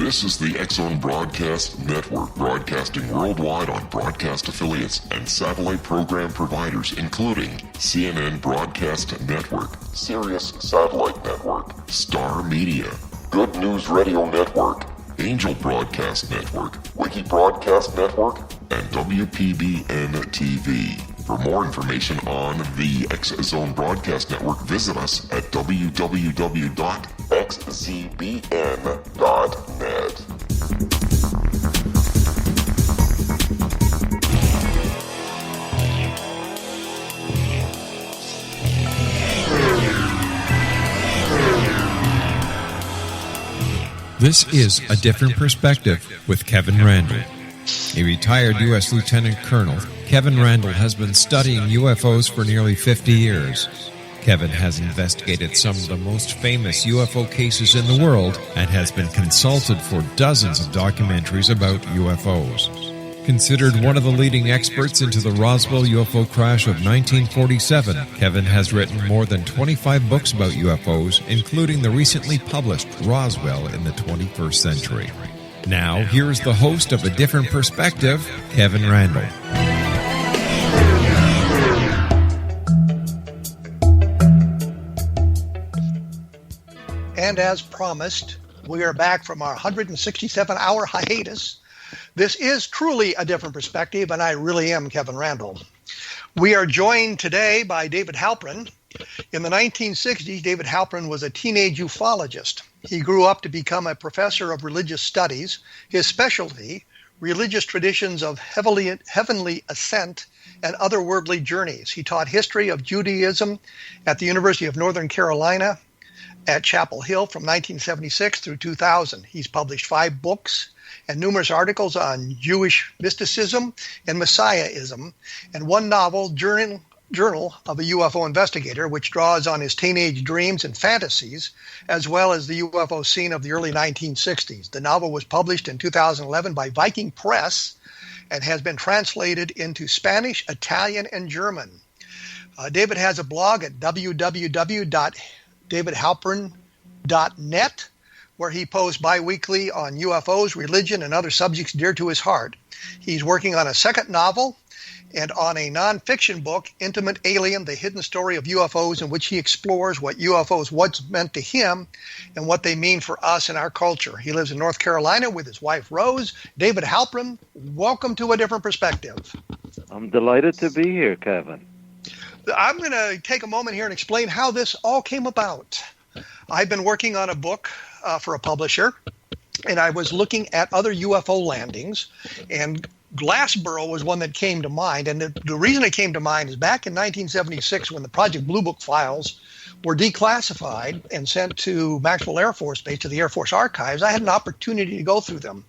This is the X-Zone Broadcast Network, broadcasting worldwide on broadcast affiliates and satellite program providers, including CNN Broadcast Network, Sirius Satellite Network, Star Media, Good News Radio Network, Angel Broadcast Network, Wiki Broadcast Network, and WPBN TV. For more information on the X-Zone Broadcast Network, visit us at www.xzbn.net. This is A Different Perspective with Kevin Randle. A retired U.S. Lieutenant Colonel, Kevin Randle has been studying UFOs for nearly 50 years. Kevin has investigated some of the most famous UFO cases in the world and has been consulted for dozens of documentaries about UFOs. Considered one of the leading experts into the Roswell UFO crash of 1947, Kevin has written more than 25 books about UFOs, including the recently published Roswell in the 21st Century. Now, here's the host of A Different Perspective, Kevin Randle. And as promised, we are back from our 167-hour hiatus. This is truly A Different Perspective, and I really am Kevin Randle. We are joined today by David Halperin. In the 1960s, David Halperin was a teenage ufologist. He grew up to become a professor of religious studies. His specialty, religious traditions of heavenly ascent and otherworldly journeys. He taught history of Judaism at the University of Northern Carolina at Chapel Hill from 1976 through 2000. He's published 5 books and numerous articles on Jewish mysticism and messianism, and 1 novel, Journal of a UFO Investigator, which draws on his teenage dreams and fantasies, as well as the UFO scene of the early 1960s. The novel was published in 2011 by Viking Press and has been translated into Spanish, Italian, and German. David has a blog at www.davidhalperin.net, where he posts bi-weekly on UFOs, religion, and other subjects dear to his heart. He's working on a second novel and on a nonfiction book, Intimate Alien, The Hidden Story of UFOs, in which he explores what UFOs once meant to him and what they mean for us in our culture. He lives in North Carolina with his wife, Rose. David Halperin, welcome to A Different Perspective. I'm delighted to be here, Kevin. I'm going to take a moment here and explain how this all came about. I've been working on a book for a publisher, and I was looking at other UFO landings, and Glassboro was one that came to mind. And the reason it came to mind is back in 1976, when the Project Blue Book files were declassified and sent to Maxwell Air Force Base, to the Air Force Archives, I had an opportunity to go through them.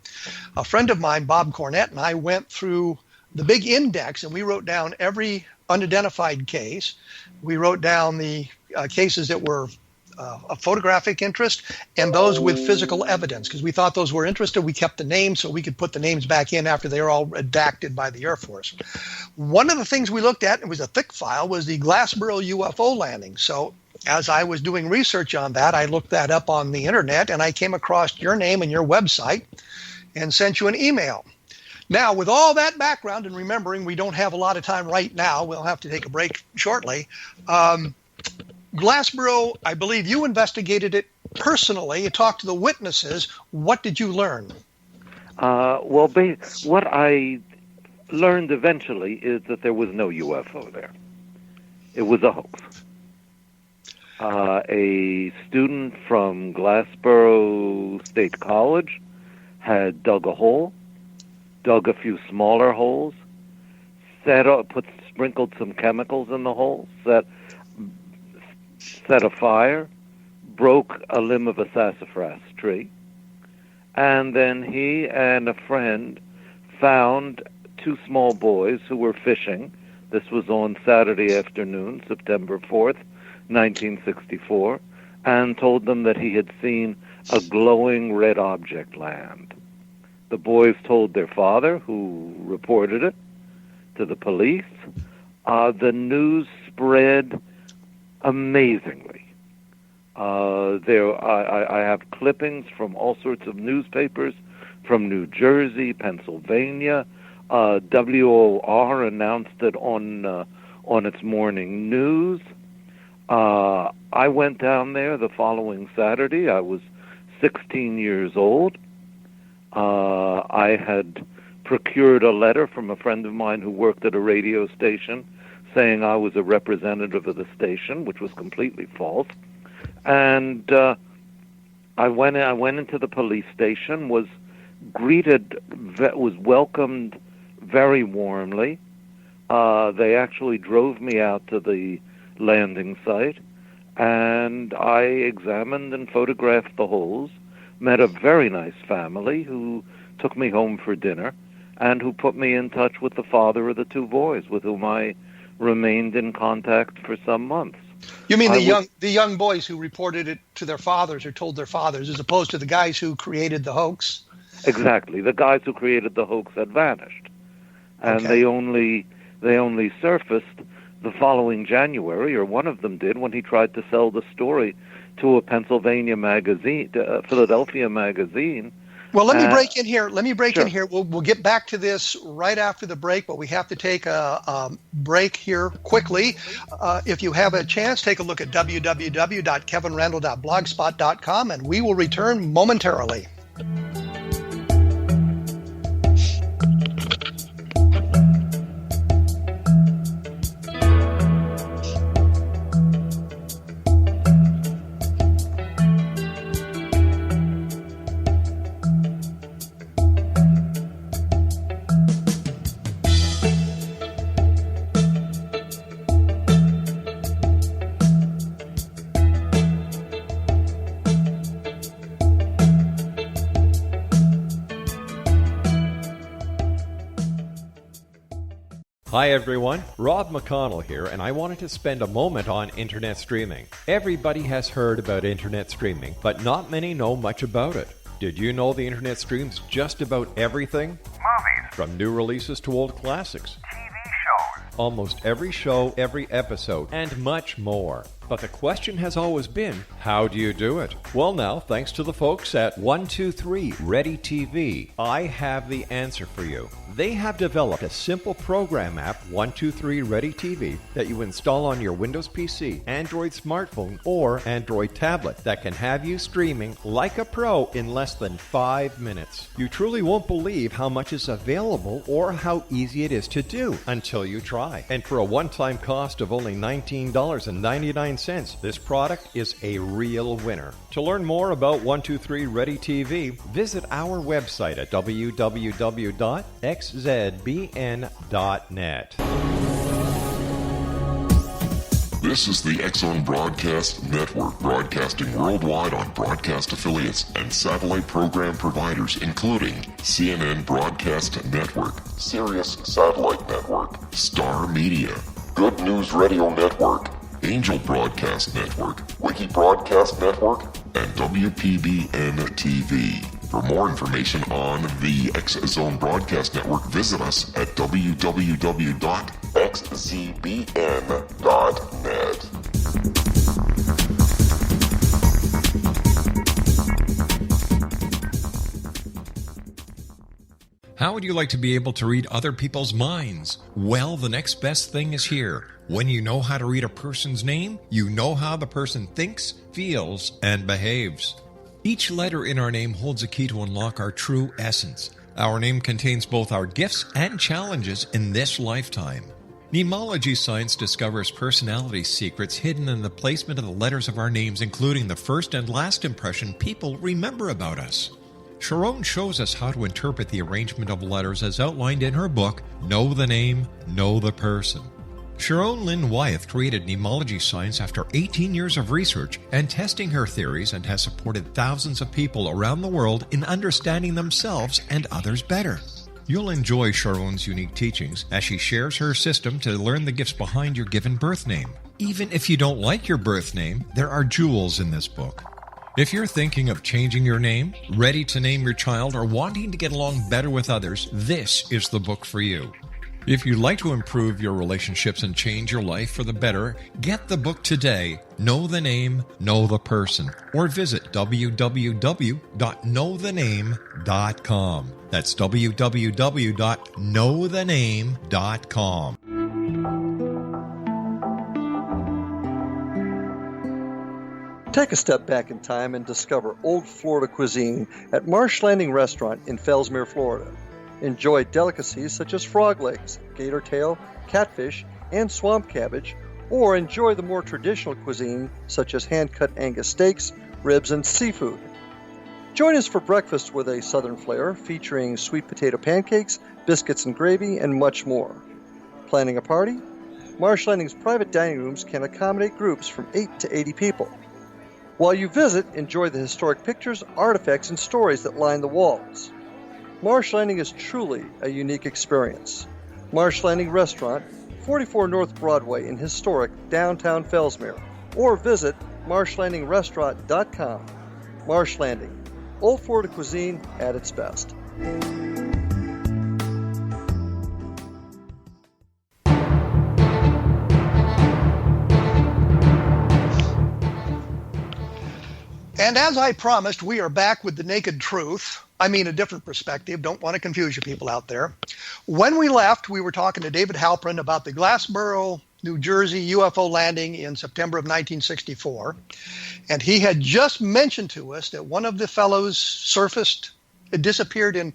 A friend of mine, Bob Cornett, and I went through the big index, and we wrote down every unidentified case. We wrote down the cases that were of photographic interest and those with physical evidence, because we thought those were interested. We kept the names so we could put the names back in after they were all redacted by the Air Force. One of the things we looked at, and it was a thick file, was the Glassboro UFO landing. So as I was doing research on that, I looked that up on the internet, and I came across your name and your website and sent you an email. Now, with all that background, and remembering we don't have a lot of time right now, we'll have to take a break shortly, Glassboro, I believe you investigated it personally. You talked to the witnesses. What did you learn? What I learned eventually is that there was no UFO there. It was a hoax. A student from Glassboro State College had dug a hole, dug a few smaller holes, sprinkled some chemicals in the hole, set a fire, broke a limb of a sassafras tree, and then he and a friend found 2 small boys who were fishing. This was on Saturday afternoon, September 4th, 1964, and told them that he had seen a glowing red object land. The boys told their father, who reported it to the police. The news spread amazingly. I have clippings from all sorts of newspapers, from New Jersey, Pennsylvania. WOR announced it on its morning news. I went down there the following Saturday. I was 16 years old. I had procured a letter from a friend of mine who worked at a radio station saying I was a representative of the station, which was completely false. And I went into the police station, was welcomed very warmly. They actually drove me out to the landing site, and I examined and photographed the holes, met a very nice family who took me home for dinner, and who put me in touch with the father of the two boys, with whom I remained in contact for some months. You mean the young boys who reported it to their fathers or told their fathers, as opposed to the guys who created the hoax? Exactly. The guys who created the hoax had vanished, and they only surfaced the following January, or one of them did, when he tried to sell the story to a Pennsylvania magazine, Philadelphia magazine. Well, let me break in here. Sure. In here. We'll get back to this right after the break, but we have to take a break here quickly. If you have a chance, take a look at www.kevinrandle.blogspot.com, and we will return momentarily. Hi everyone, Rob McConnell here, and I wanted to spend a moment on internet streaming. Everybody has heard about internet streaming, but not many know much about it. Did you know the internet streams just about everything? Movies. From new releases to old classics. TV shows. Almost every show, every episode, and much more. But the question has always been, how do you do it? Well now, thanks to the folks at 123 Ready TV, I have the answer for you. They have developed a simple program app, 123 Ready TV, that you install on your Windows PC, Android smartphone, or Android tablet that can have you streaming like a pro in less than 5 minutes. You truly won't believe how much is available or how easy it is to do until you try. And for a one-time cost of only $19.99, this product is a real winner. To learn more about 123 Ready TV, visit our website at www.xzbn.net. This is the X-Zone Broadcast Network, broadcasting worldwide on broadcast affiliates and satellite program providers, including CNN Broadcast Network, Sirius Satellite Network, Star Media, Good News Radio Network, Angel Broadcast Network, Wiki Broadcast Network, and WPBN TV. For more information on the X-Zone Broadcast Network, visit us at www.xzbn.net. How would you like to be able to read other people's minds? Well, the next best thing is here. When you know how to read a person's name, you know how the person thinks, feels, and behaves. Each letter in our name holds a key to unlock our true essence. Our name contains both our gifts and challenges in this lifetime. Mnemology science discovers personality secrets hidden in the placement of the letters of our names, including the first and last impression people remember about us. Sharon shows us how to interpret the arrangement of letters as outlined in her book, Know the Name, Know the Person. Sharon Lynn Wyeth created mnemology science after 18 years of research and testing her theories, and has supported thousands of people around the world in understanding themselves and others better. You'll enjoy Sharon's unique teachings as she shares her system to learn the gifts behind your given birth name. Even if you don't like your birth name, there are jewels in this book. If you're thinking of changing your name, ready to name your child, or wanting to get along better with others, this is the book for you. If you'd like to improve your relationships and change your life for the better, get the book today, Know the Name, Know the Person, or visit www.knowthename.com. That's www.knowthename.com. Take a step back in time and discover old Florida cuisine at Marsh Landing Restaurant in Fellsmere, Florida. Enjoy delicacies such as frog legs, gator tail, catfish, and swamp cabbage, or enjoy the more traditional cuisine such as hand-cut Angus steaks, ribs, and seafood. Join us for breakfast with a southern flair featuring sweet potato pancakes, biscuits and gravy, and much more. Planning a party? Marsh Landing's private dining rooms can accommodate groups from 8 to 80 people. While you visit, enjoy the historic pictures, artifacts, and stories that line the walls. Marsh Landing is truly a unique experience. Marsh Landing Restaurant, 44 North Broadway in historic downtown Fellsmere, or visit marshlandingrestaurant.com. Marsh Landing, old Florida cuisine at its best. And as I promised, we are back with the naked truth. I mean, a different perspective. Don't want to confuse you people out there. When we left, we were talking to David Halperin about the Glassboro, New Jersey UFO landing in September of 1964. And he had just mentioned to us that one of the fellows surfaced, it disappeared in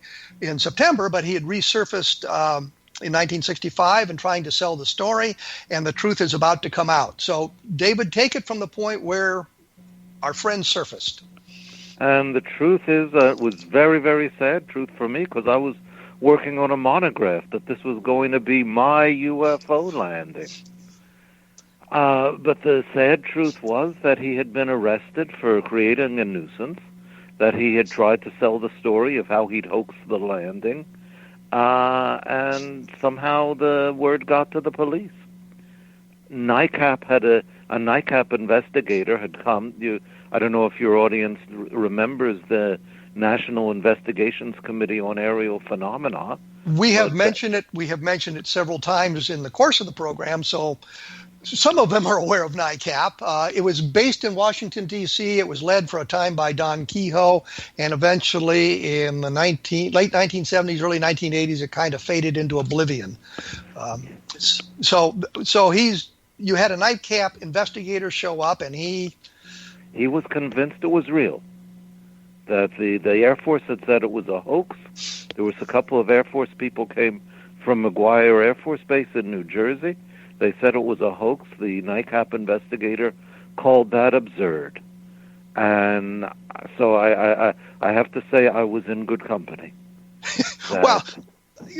September, but he had resurfaced in 1965 and trying to sell the story, and the truth is about to come out. So, David, take it from the point where our friend surfaced. And the truth is, it was very, very sad truth for me, because I was working on a monograph that this was going to be my UFO landing. But the sad truth was that he had been arrested for creating a nuisance, that he had tried to sell the story of how he'd hoaxed the landing, and somehow the word got to the police. NICAP had a NICAP investigator had come. I don't know if your audience remembers the National Investigations Committee on Aerial Phenomena. We have mentioned it. We have mentioned it several times in the course of the program, so some of them are aware of NICAP. It was based in Washington, D.C. It was led for a time by Don Kehoe, and eventually in the late 1970s, early 1980s, it kind of faded into oblivion. So you had a NICAP investigator show up, and he was convinced it was real, that the Air Force had said it was a hoax. There was a couple of Air Force people came from McGuire Air Force Base in New Jersey. They said it was a hoax. The NICAP investigator called that absurd. And so I have to say I was in good company. Well,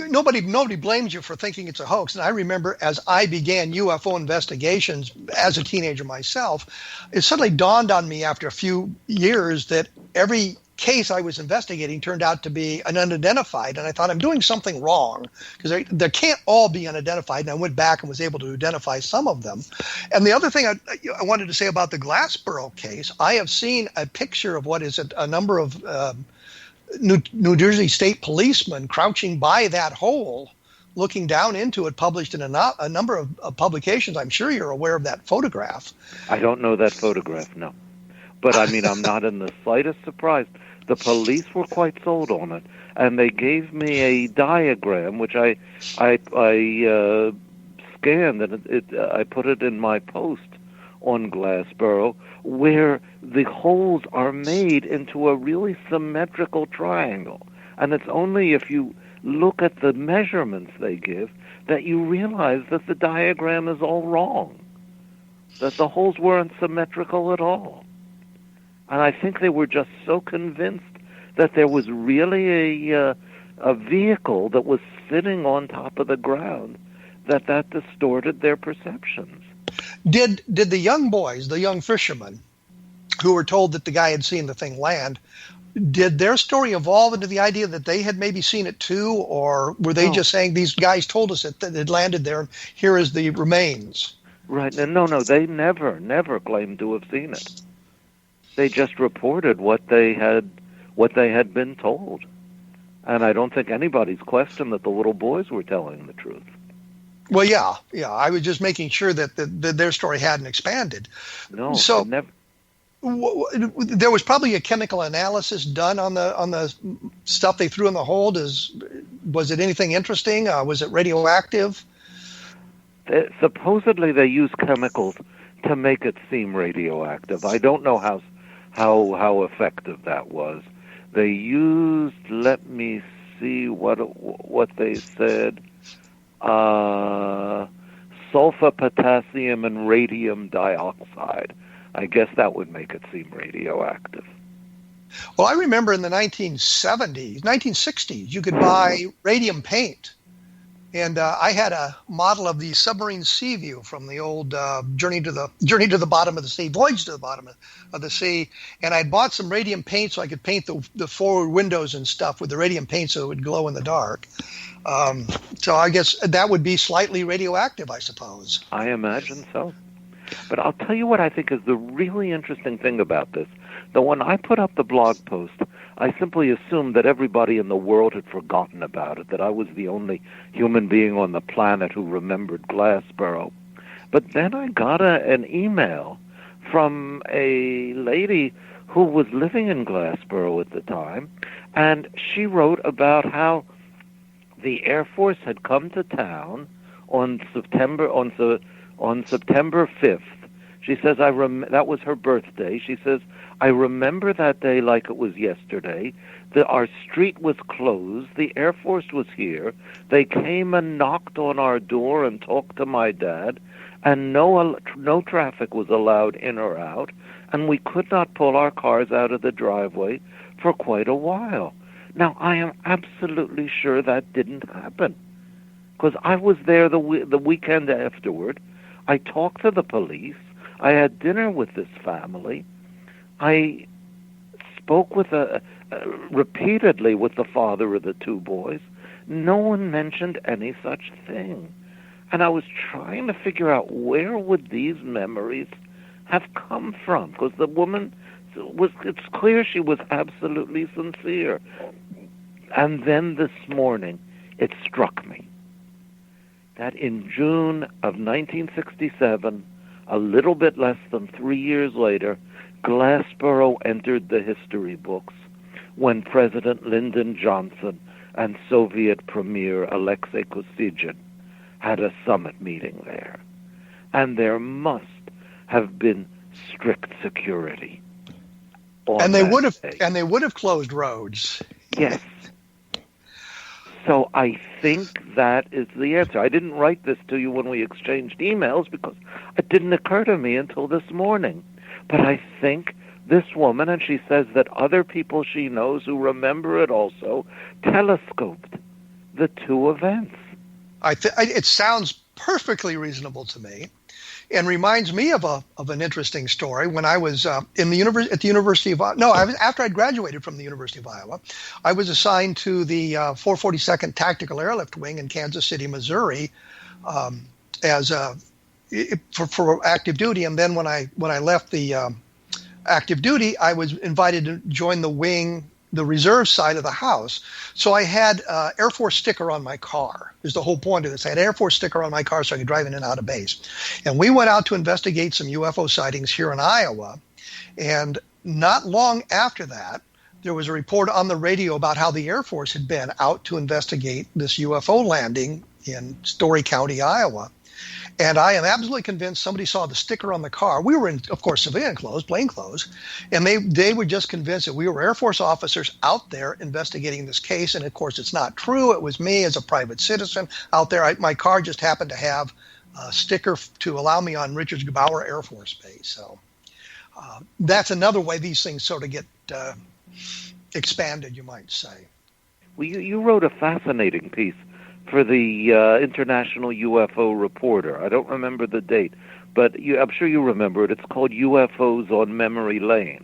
nobody blames you for thinking it's a hoax. And I remember as I began UFO investigations as a teenager myself, it suddenly dawned on me after a few years that every case I was investigating turned out to be an unidentified. And I thought, I'm doing something wrong, because they can't all be unidentified. And I went back and was able to identify some of them. And the other thing I wanted to say about the Glassboro case, I have seen a picture of what is a number of New Jersey state policemen crouching by that hole, looking down into it, published in a number of publications. I'm sure you're aware of that photograph. I don't know that photograph, no. But, I mean, I'm not in the slightest surprise. The police were quite sold on it, and they gave me a diagram, which I scanned, and I put it in my post on Glassboro, where the holes are made into a really symmetrical triangle. And it's only if you look at the measurements they give that you realize that the diagram is all wrong, that the holes weren't symmetrical at all. And I think they were just so convinced that there was really a vehicle that was sitting on top of the ground that distorted their perceptions. Did the young boys, the young fishermen, who were told that the guy had seen the thing land, did their story evolve into the idea that they had maybe seen it too, or were they just saying, these guys told us that it landed there, and here is the remains? Right. No, they never claimed to have seen it. They just reported what they had been told. And I don't think anybody's questioned that the little boys were telling the truth. Well, yeah. I was just making sure that their story hadn't expanded. No, So never. there was probably a chemical analysis done on the stuff they threw in the hold. Was it anything interesting? Was it radioactive? Supposedly they use chemicals to make it seem radioactive. I don't know how effective that was. They used, let me see what they said, sulfur, potassium, and radium dioxide. I guess that would make it seem radioactive. Well, I remember in the 1960s, you could buy radium paint. And I had a model of the submarine sea view from the old journey to the bottom of the sea, voyage to the bottom of the sea. And I'd bought some radium paint so I could paint the forward windows and stuff with the radium paint so it would glow in the dark. So I guess that would be slightly radioactive, I suppose. I imagine so. But I'll tell you what I think is the really interesting thing about this. That when I put up the blog post, I simply assumed that everybody in the world had forgotten about it, that I was the only human being on the planet who remembered Glassboro. But then I got an email from a lady who was living in Glassboro at the time, and she wrote about how the Air Force had come to town on September 5th. She says, that was her birthday. She says, I remember that day like it was yesterday. Our street was closed. The Air Force was here. They came and knocked on our door and talked to my dad, and no traffic was allowed in or out, and we could not pull our cars out of the driveway for quite a while. Now, I am absolutely sure that didn't happen, because I was there the weekend afterward. I talked to the police. I had dinner with this family. I spoke repeatedly with the father of the two boys. No one mentioned any such thing. And I was trying to figure out where would these memories have come from, because the woman it's clear she was absolutely sincere. And then this morning, it struck me that in June of 1967, a little bit less than 3 years later, Glassboro entered the history books when President Lyndon Johnson and Soviet Premier Alexei Kosygin had a summit meeting there. And there must have been strict security. And they would have closed roads. Yes. So I think that is the answer. I didn't write this to you when we exchanged emails because it didn't occur to me until this morning. But I think this woman, and she says that other people she knows who remember it also, telescoped the two events. It sounds perfectly reasonable to me, and reminds me of an interesting story. When I was at the University of after I'd graduated from the University of Iowa, I was assigned to the 442nd Tactical Airlift Wing in Kansas City, Missouri, for active duty. And then when I left the active duty, I was invited to join the wing, the reserve side of the house. So I had Air Force sticker on my car. Is the whole point of this. I had Air Force sticker on my car so I could drive in and out of base. And we went out to investigate some UFO sightings here in Iowa. And not long after that, there was a report on the radio about how the Air Force had been out to investigate this UFO landing in Story County, Iowa. And I am absolutely convinced somebody saw the sticker on the car. We were in, of course, civilian clothes, plain clothes, and they were just convinced that we were Air Force officers out there investigating this case. And, of course, it's not true. It was me as a private citizen out there. My car just happened to have a sticker to allow me on Richards Gebaur Air Force Base. So that's another way these things sort of get expanded, you might say. Well, you wrote a fascinating piece for the International UFO Reporter. I don't remember the date, but I'm sure you remember it. It's called UFOs on Memory Lane.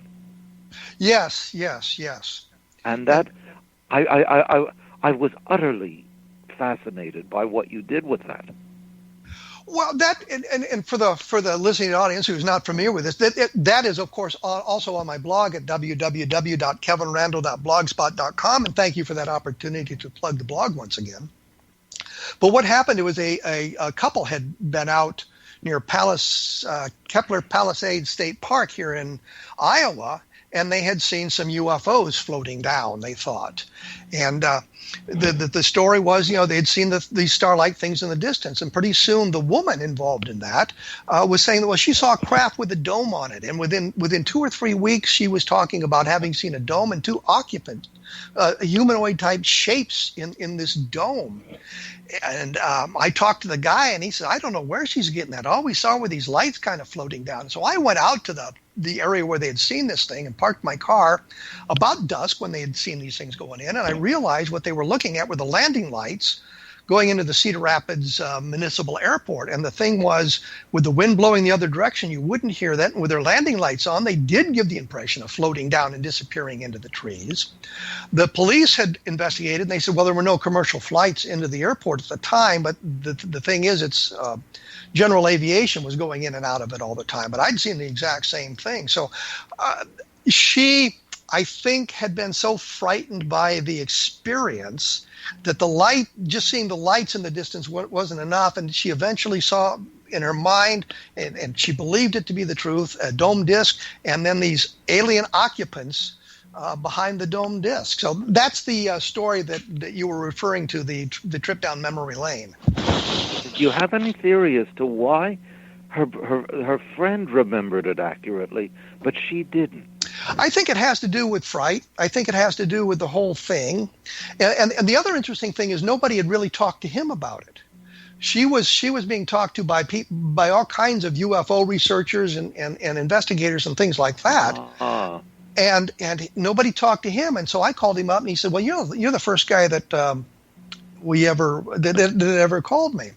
Yes. And that, I was utterly fascinated by what you did with that. Well, that and for the listening audience who's not familiar with this, that is, of course, also on my blog at www.kevinrandle.blogspot.com, and thank you for that opportunity to plug the blog once again. But what happened, it was a couple had been out near Kepler Palisades State Park here in Iowa, and they had seen some UFOs floating down, they thought. And the story was, they had seen these star-like things in the distance. And pretty soon the woman involved in that was saying that, well, she saw a craft with a dome on it. And within 2 or 3 weeks, she was talking about having seen a dome and 2 occupants, humanoid-type shapes in this dome. And I talked to the guy, and he said, I don't know where she's getting that. All we saw were these lights kind of floating down. So I went out to the area where they had seen this thing and parked my car about dusk when they had seen these things going in. And I realized what they were looking at were the landing lights going into the Cedar Rapids Municipal Airport. And the thing was, with the wind blowing the other direction, you wouldn't hear that. And with their landing lights on, they did give the impression of floating down and disappearing into the trees. The police had investigated, and they said, well, there were no commercial flights into the airport at the time, but the thing is, it's general aviation was going in and out of it all the time. But I'd seen the exact same thing. So she, I think, had been so frightened by the experience that just seeing the lights in the distance wasn't enough, and she eventually saw in her mind, and she believed it to be the truth, a dome disk, and then these alien occupants behind the dome disk. So that's the story that you were referring to, the trip down memory lane. Do you have any theory as to why her friend remembered it accurately, but she didn't? I think it has to do with fright. I think it has to do with the whole thing. And the other interesting thing is nobody had really talked to him about it. She was being talked to by all kinds of UFO researchers and investigators and things like that. And nobody talked to him. And so I called him up, and he said, well, you're the first guy that that ever called me.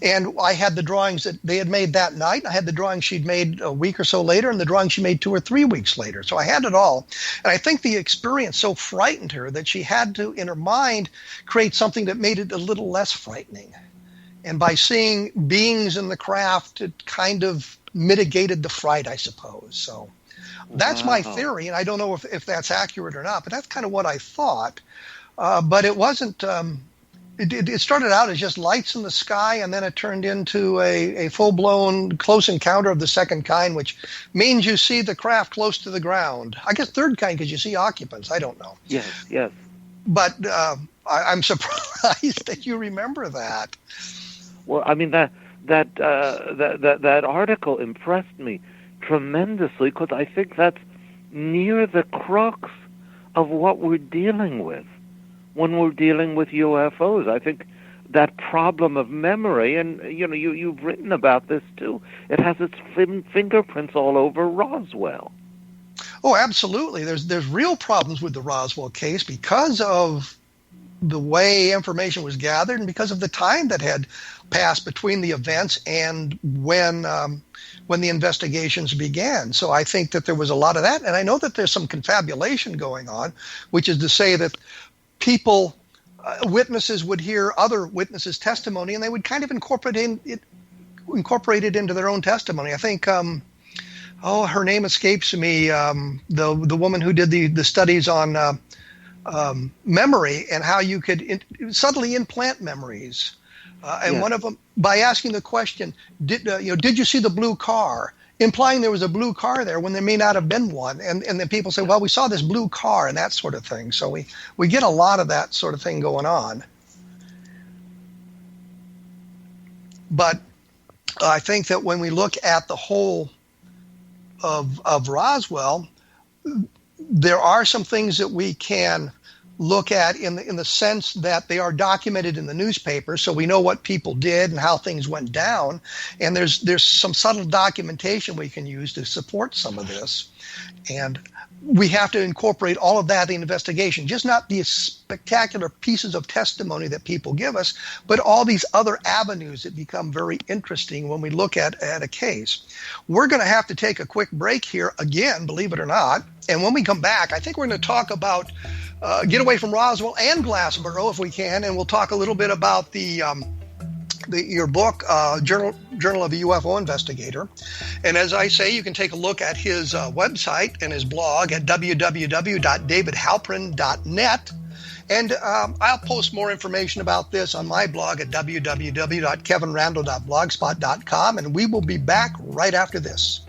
And I had the drawings that they had made that night. I had the drawings she'd made a week or so later, and the drawings she made 2 or 3 weeks later. So I had it all. And I think the experience so frightened her that she had to, in her mind, create something that made it a little less frightening. And by seeing beings in the craft, it kind of mitigated the fright, I suppose. So that's my theory, and I don't know if that's accurate or not, but that's kind of what I thought. But it wasn't... It started out as just lights in the sky, and then it turned into a full-blown close encounter of the second kind, which means you see the craft close to the ground. I guess third kind because you see occupants. I don't know. Yes. But I'm surprised that you remember that. Well, I mean, that article impressed me tremendously because I think that's near the crux of what we're dealing with when we're dealing with UFOs. I think that problem of memory, and you've written about this too, it has its fingerprints all over Roswell. Oh, absolutely. There's real problems with the Roswell case because of the way information was gathered and because of the time that had passed between the events and when the investigations began. So I think that there was a lot of that, and I know that there's some confabulation going on, which is to say that witnesses would hear other witnesses' testimony, and they would kind of incorporate it into their own testimony. I think, her name escapes me, the woman who did the studies on memory and how you could subtly implant memories. One of them, by asking the question, did you see the blue car? Implying there was a blue car there when there may not have been one. And then people say, well, we saw this blue car and that sort of thing. So we get a lot of that sort of thing going on. But I think that when we look at the whole of Roswell, there are some things that we can look at in the sense that they are documented in the newspaper, so we know what people did and how things went down. And there's some subtle documentation we can use to support some of this. And we have to incorporate all of that in the investigation, just not the spectacular pieces of testimony that people give us, but all these other avenues that become very interesting when we look at a case. We're going to have to take a quick break here again, believe it or not. And when we come back, I think we're going to talk about get away from Roswell and Glassboro if we can, and we'll talk a little bit about your book, Journal of a UFO Investigator. And as I say, you can take a look at his website and his blog at www.davidhalperin.net. And I'll post more information about this on my blog at www.kevinrandle.blogspot.com, and we will be back right after this.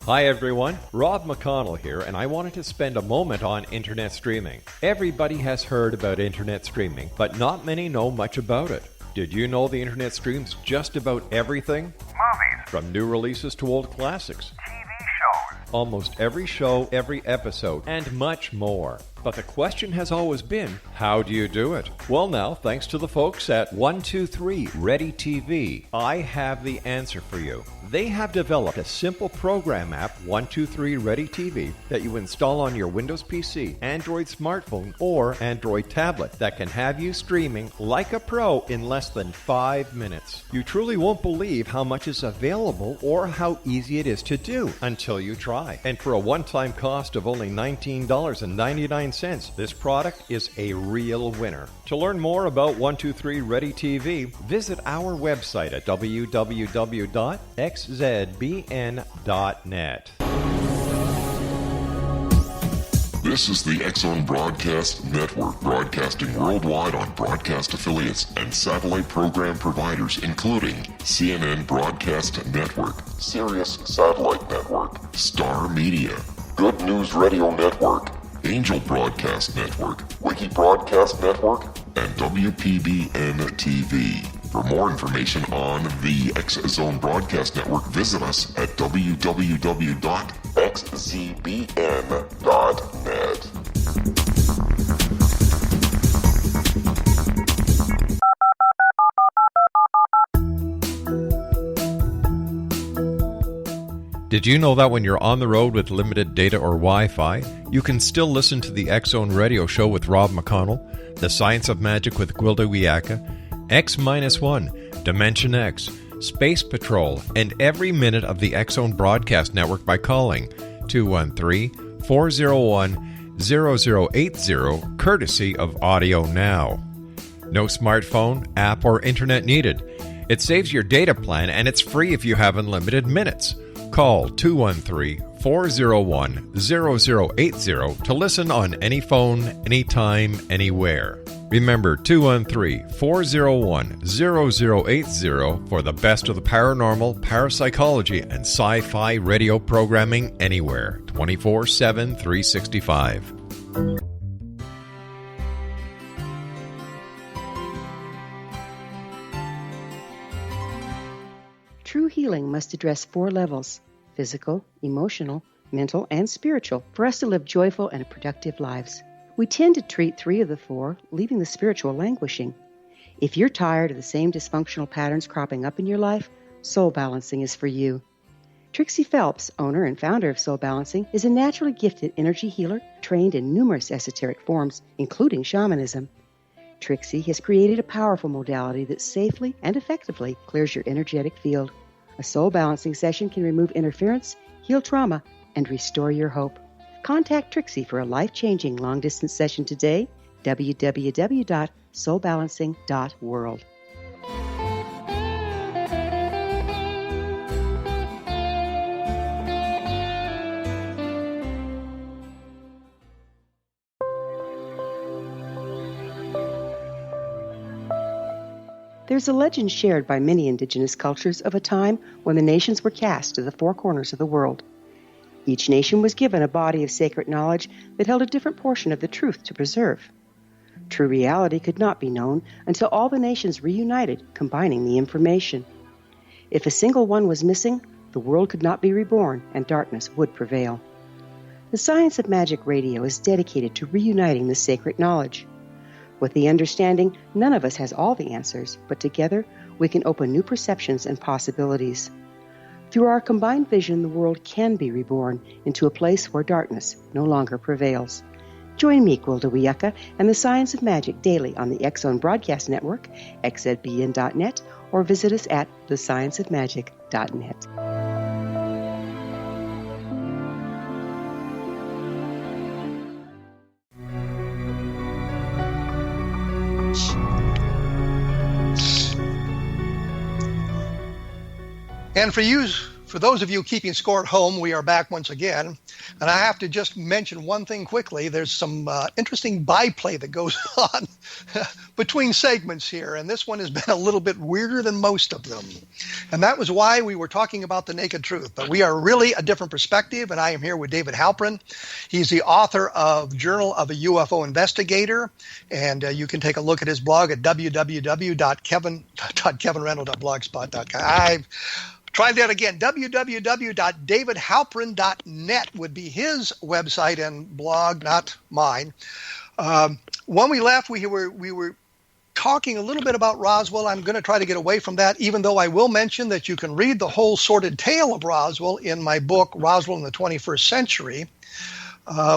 Hi everyone, Rob McConnell here, and I wanted to spend a moment on internet streaming. Everybody has heard about internet streaming, but not many know much about it. Did you know the internet streams just about everything? Movies. From new releases to old classics. TV shows. Almost every show, every episode, and much more. But the question has always been, how do you do it? Well now, thanks to the folks at 123 Ready TV, I have the answer for you. They have developed a simple program app, 123 Ready TV, that you install on your Windows PC, Android smartphone, or Android tablet that can have you streaming like a pro in less than 5 minutes. You truly won't believe how much is available or how easy it is to do until you try. And for a one-time cost of only $19.99, this product is a real winner. To learn more about 123 Ready TV, visit our website at www.xzbn.net. This is the X-Zone Broadcast Network, broadcasting worldwide on broadcast affiliates and satellite program providers, including CNN Broadcast Network, Sirius Satellite Network, Star Media, Good News Radio Network, Angel Broadcast Network, Wiki Broadcast Network, and WPBN TV. For more information on the X-Zone Broadcast Network, visit us at www.xzbn.net. Did you know that when you're on the road with limited data or Wi-Fi, you can still listen to the X-Zone Radio Show with Rob McConnell, The Science of Magic with Gwilda Wiyaka, X-1, Dimension X, Space Patrol, and every minute of the X-Zone Broadcast Network by calling 213-401-0080, courtesy of Audio Now. No smartphone, app, or internet needed. It saves your data plan, and it's free if you have unlimited minutes. Call 213-401-0080 to listen on any phone, anytime, anywhere. Remember 213-401-0080 for the best of the paranormal, parapsychology, and sci-fi radio programming anywhere, 24/7, 365. True healing must address 4 levels: physical, emotional, mental, and spiritual, for us to live joyful and productive lives. We tend to treat 3 of the 4, leaving the spiritual languishing. If you're tired of the same dysfunctional patterns cropping up in your life, Soul Balancing is for you. Trixie Phelps, owner and founder of Soul Balancing, is a naturally gifted energy healer trained in numerous esoteric forms, including shamanism. Trixie has created a powerful modality that safely and effectively clears your energetic field. A Soul Balancing session can remove interference, heal trauma, and restore your hope. Contact Trixie for a life-changing long-distance session today, www.soulbalancing.world. There's a legend shared by many indigenous cultures of a time when the nations were cast to the 4 corners of the world. Each nation was given a body of sacred knowledge that held a different portion of the truth to preserve. True reality could not be known until all the nations reunited, combining the information. If a single one was missing, the world could not be reborn and darkness would prevail. The Science of Magic Radio is dedicated to reuniting the sacred knowledge. With the understanding, none of us has all the answers, but together we can open new perceptions and possibilities. Through our combined vision, the world can be reborn into a place where darkness no longer prevails. Join me, Gwilda Wiyaka, and the Science of Magic daily on the X-Zone Broadcast Network, xzbn.net, or visit us at thescienceofmagic.net. And for those of you keeping score at home, we are back once again. And I have to just mention one thing quickly. There's some interesting byplay that goes on between segments here. And this one has been a little bit weirder than most of them. And that was why we were talking about the naked truth. But we are really a different perspective. And I am here with David Halperin. He's the author of Journal of a UFO Investigator. And you can take a look at his blog at www.kevinrandle.blogspot.com. Try that again. www.davidhalperin.net would be his website and blog, not mine. When we left, we were talking a little bit about Roswell. I'm going to try to get away from that, even though I will mention that you can read the whole sordid tale of Roswell in my book, Roswell in the 21st Century,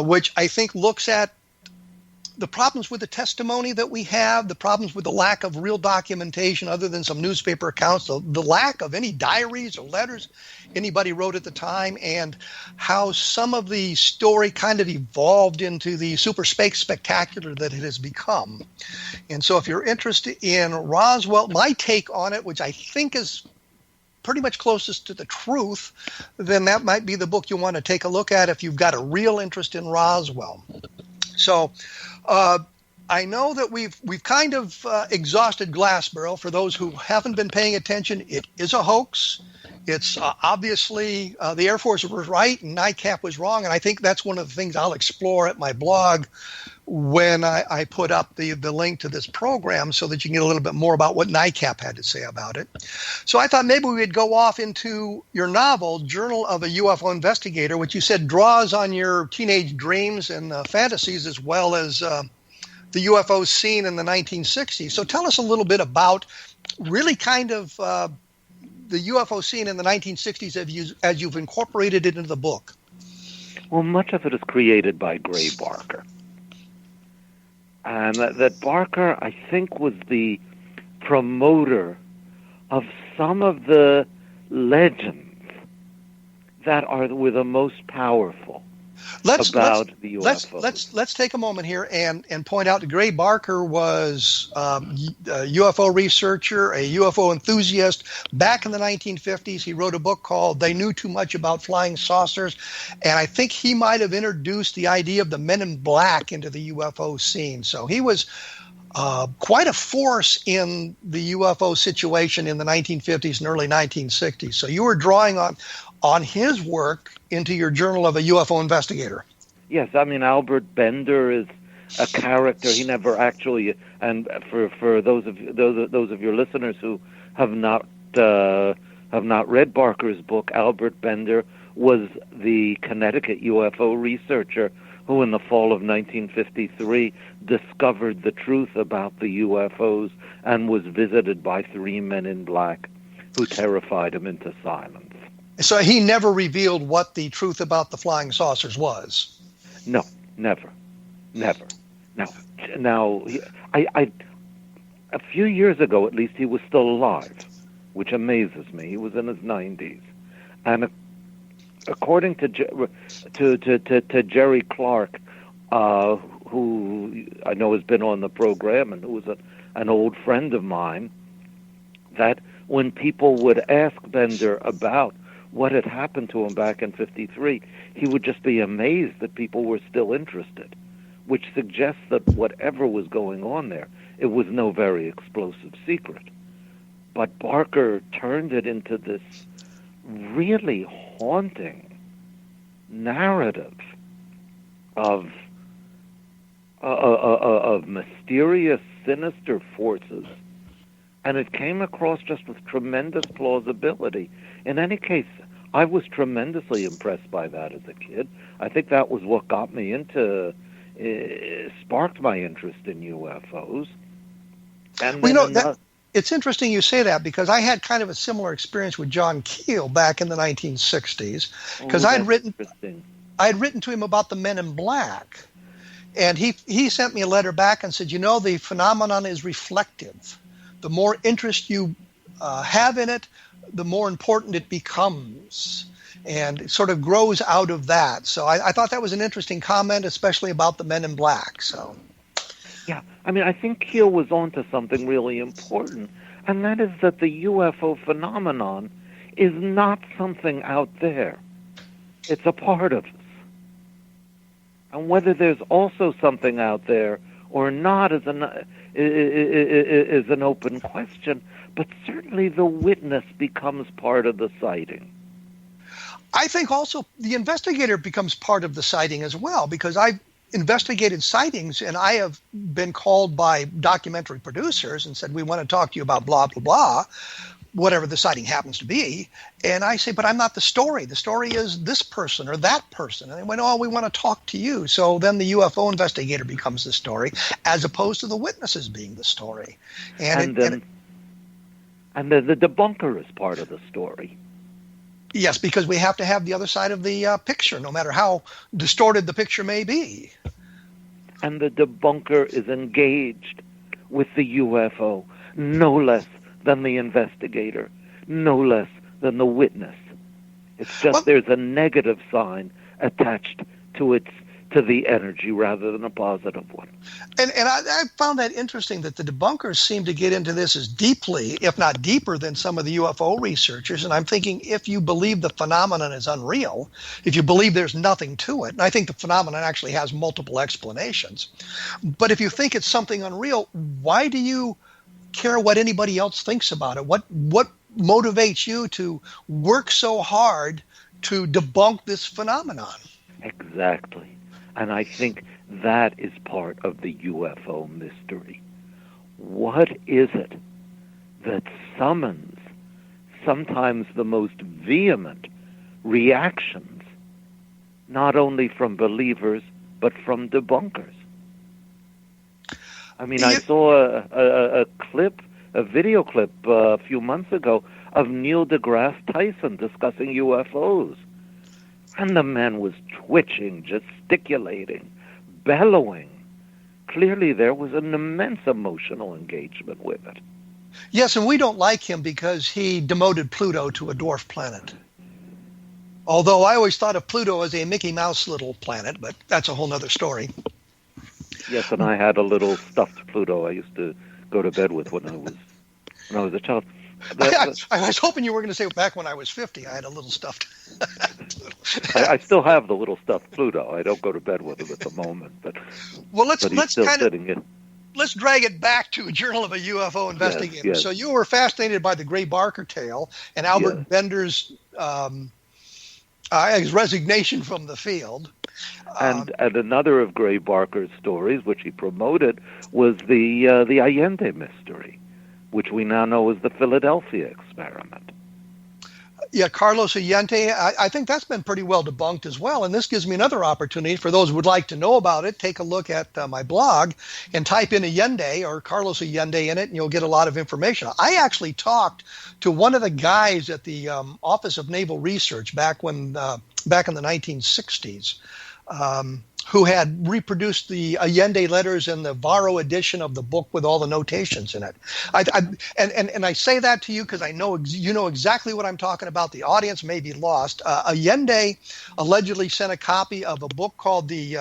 which I think looks at the problems with the testimony that we have, the problems with the lack of real documentation other than some newspaper accounts, the lack of any diaries or letters anybody wrote at the time, and how some of the story kind of evolved into the super space spectacular that it has become. And so if you're interested in Roswell, my take on it, which I think is pretty much closest to the truth, then that might be the book you want to take a look at if you've got a real interest in Roswell. So I know that we've kind of exhausted Glassboro. For those who haven't been paying attention, it is a hoax. It's obviously the Air Force was right and NICAP was wrong, and I think that's one of the things I'll explore at my blog when I put up the link to this program so that you can get a little bit more about what NICAP had to say about it. So I thought maybe we would go off into your novel, Journal of a UFO Investigator, which you said draws on your teenage dreams and fantasies as well as the UFO scene in the 1960s. So tell us a little bit about really kind of the UFO scene in the 1960s as you've incorporated it into the book. Well, much of it is created by Gray Barker. And that Barker, I think, was the promoter of some of the legends that were the most powerful about the UFOs. Let's take a moment here and point out that Gray Barker was a UFO researcher, a UFO enthusiast. Back in the 1950s, he wrote a book called They Knew Too Much About Flying Saucers, and I think he might have introduced the idea of the Men in Black into the UFO scene. So he was quite a force in the UFO situation in the 1950s and early 1960s. So you were drawing on his work into your Journal of a UFO Investigator. Yes, I mean, Albert Bender is a character. He never actually, and for those of your listeners who have not read Barker's book, Albert Bender was the Connecticut UFO researcher who in the fall of 1953 discovered the truth about the UFOs and was visited by 3 men in black who terrified him into silence. So he never revealed what the truth about the flying saucers was? No, never. Now, a few years ago, at least, he was still alive, which amazes me. He was in his 90s. And according to Jerry Clark, who I know has been on the program and who was an old friend of mine, that when people would ask Bender about what had happened to him back in 53, he would just be amazed that people were still interested, which suggests that whatever was going on there, it was no very explosive secret. But Barker turned it into this really haunting narrative of mysterious, sinister forces, and it came across just with tremendous plausibility. In any case, I was tremendously impressed by that as a kid. I think that was what got me sparked my interest in UFOs. And it's interesting you say that, because I had kind of a similar experience with John Keel back in the 1960s, because I'd written to him about the Men in Black, and he sent me a letter back and said, the phenomenon is reflective. The more interest you have in it, the more important it becomes, and it sort of grows out of that. So I thought that was an interesting comment, especially about the Men in Black. So, yeah, I mean, I think Keel was onto something really important, and that is that the UFO phenomenon is not something out there. It's a part of us. And whether there's also something out there or not is an open question, but certainly the witness becomes part of the sighting. I think also the investigator becomes part of the sighting as well, because I've investigated sightings and I have been called by documentary producers and said, we want to talk to you about blah, blah, blah, whatever the sighting happens to be. And I say, but I'm not the story. The story is this person or that person. And they went, oh, we want to talk to you. So then the UFO investigator becomes the story as opposed to the witnesses being the story. And then the debunker is part of the story. Yes, because we have to have the other side of the picture, no matter how distorted the picture may be. And the debunker is engaged with the UFO no less than the investigator, no less than the witness. It's just there's a negative sign attached to the energy rather than a positive one. And I found that interesting that the debunkers seem to get into this as deeply, if not deeper, than some of the UFO researchers. And I'm thinking, if you believe the phenomenon is unreal, if you believe there's nothing to it, and I think the phenomenon actually has multiple explanations, but if you think it's something unreal, why do you care what anybody else thinks about it? What motivates you to work so hard to debunk this phenomenon? Exactly. And I think that is part of the UFO mystery. What is it that summons sometimes the most vehement reactions, not only from believers, but from debunkers? I mean, I saw a video clip a few months ago of Neil deGrasse Tyson discussing UFOs. And the man was twitching, gesticulating, bellowing. Clearly there was an immense emotional engagement with it. Yes, and we don't like him because he demoted Pluto to a dwarf planet. Although I always thought of Pluto as a Mickey Mouse little planet, but that's a whole other story. Yes, and I had a little stuffed Pluto I used to go to bed with when I was a child. I was hoping you were going to say back when I was 50, I had a little stuffed. I still have the little stuffed Pluto. I don't go to bed with him at the moment, but let's drag it back to a Journal of a UFO Investigator. Yes. So you were fascinated by the Gray Barker tale and Albert Bender's his resignation from the field. And another of Gray Barker's stories, which he promoted, was the Allende mystery, which we now know as the Philadelphia experiment. Yeah, Carlos Allende, I think that's been pretty well debunked as well. And this gives me another opportunity for those who would like to know about it. Take a look at my blog and type in Allende or Carlos Allende in it, and you'll get a lot of information. I actually talked to one of the guys at the Office of Naval Research back in the 1960s. Who had reproduced the Allende letters in the Varro edition of the book with all the notations in it. And I say that to you because I know you know exactly what I'm talking about. The audience may be lost. Allende allegedly sent a copy of a book called The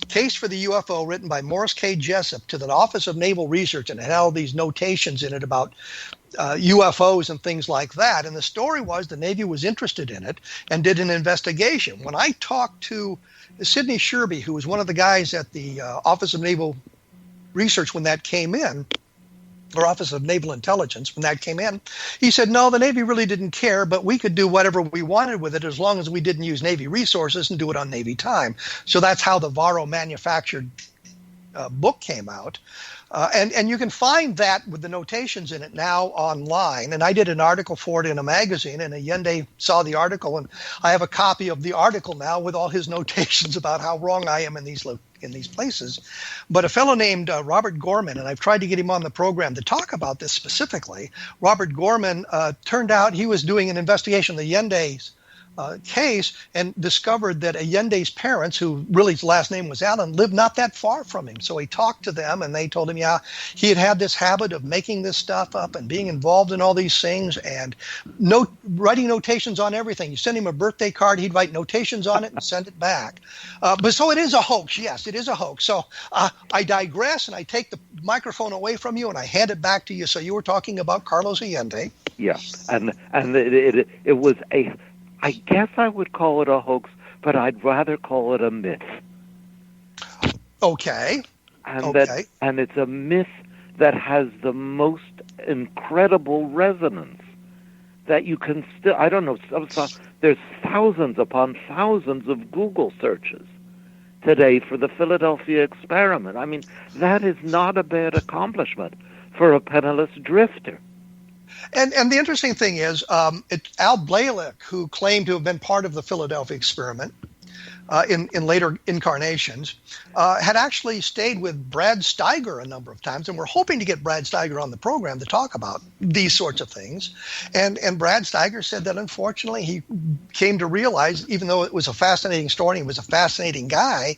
Case for the UFO, written by Morris K. Jessup, to the Office of Naval Research, and it had all these notations in it about UFOs and things like that. And the story was the Navy was interested in it and did an investigation. When I talked to Sidney Sherby, who was one of the guys at the Office of Naval Research when that came in, or Office of Naval Intelligence when that came in, he said, no, the Navy really didn't care, but we could do whatever we wanted with it as long as we didn't use Navy resources and do it on Navy time. So that's how the Varro manufactured book came out. And you can find that with the notations in it now online. And I did an article for it in a magazine, and Allende saw the article, and I have a copy of the article now with all his notations about how wrong I am in these places. But a fellow named Robert Gorman, and I've tried to get him on the program to talk about this specifically. Robert Gorman, turned out he was doing an investigation of the Allende's case and discovered that Allende's parents, who really his last name was Allen, lived not that far from him. So he talked to them, and they told him, yeah, he had this habit of making this stuff up and being involved in all these things and writing notations on everything. You send him a birthday card, he'd write notations on it and send it back. But so it is a hoax. Yes, it is a hoax. So I digress, and I take the microphone away from you, and I hand it back to you. So you were talking about Carlos Allende. Yeah, and it was I guess I would call it a hoax, but I'd rather call it a myth. Okay. And it's a myth that has the most incredible resonance that you can still, I don't know, there's thousands upon thousands of Google searches today for the Philadelphia experiment. I mean, that is not a bad accomplishment for a penniless drifter. And the interesting thing is, it's Al Blalock, who claimed to have been part of the Philadelphia experiment in later incarnations, had actually stayed with Brad Steiger a number of times, and we're hoping to get Brad Steiger on the program to talk about these sorts of things. And Brad Steiger said that unfortunately he came to realize, even though it was a fascinating story, he was a fascinating guy,